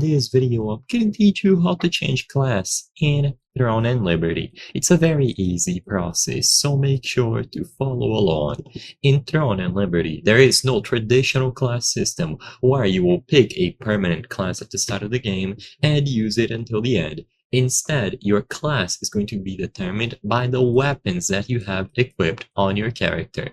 this video, I'm going to teach you how to change class in Throne and Liberty. It's a very easy process, so make sure to follow along. In Throne and Liberty, there is no traditional class system where you will pick a permanent class at the start of the game and use it until the end. Instead, your class is going to be determined by the weapons that you have equipped on your character.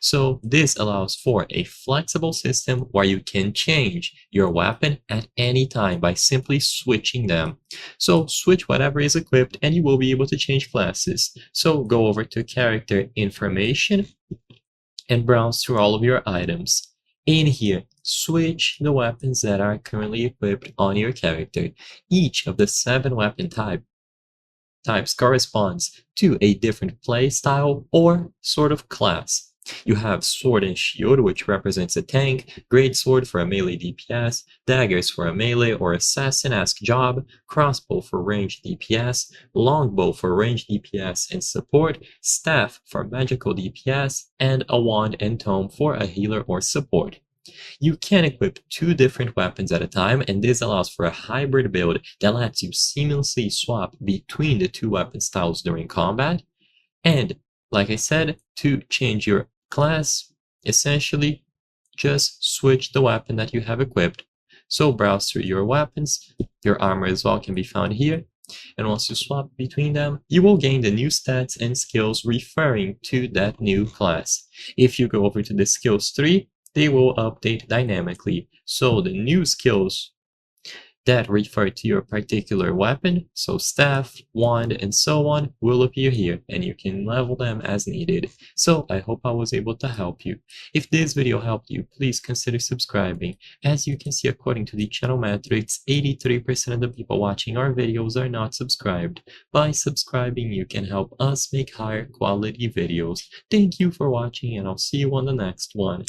So this allows for a flexible system where you can change your weapon at any time by simply switching them. So switch whatever is equipped and you will be able to change classes. So go over to character information and browse through all of your items. In here, switch the weapons that are currently equipped on your character. Each of the 7 weapon types corresponds to a different playstyle or sort of class. You have Sword and Shield, which represents a tank, Greatsword for a melee DPS, Daggers for a melee or assassin-esque job, Crossbow for ranged DPS, Longbow for ranged DPS and support, Staff for magical DPS, and a Wand and Tome for a healer or support. You can equip 2 different weapons at a time, and this allows for a hybrid build that lets you seamlessly swap between the 2 weapon styles during combat. And like I said, to change your class, essentially just switch the weapon that you have equipped. So browse through your weapons, your armor as well can be found here, and once you swap between them, you will gain the new stats and skills referring to that new class. If you go over to the skills tree, they will update dynamically. So the new skills that refer to your particular weapon, so staff, wand, and so on, will appear here, and you can level them as needed. So I hope I was able to help you. If this video helped you, please consider subscribing. As you can see, according to the channel metrics, 83% of the people watching our videos are not subscribed. By subscribing, you can help us make higher quality videos. Thank you for watching, and I'll see you on the next one.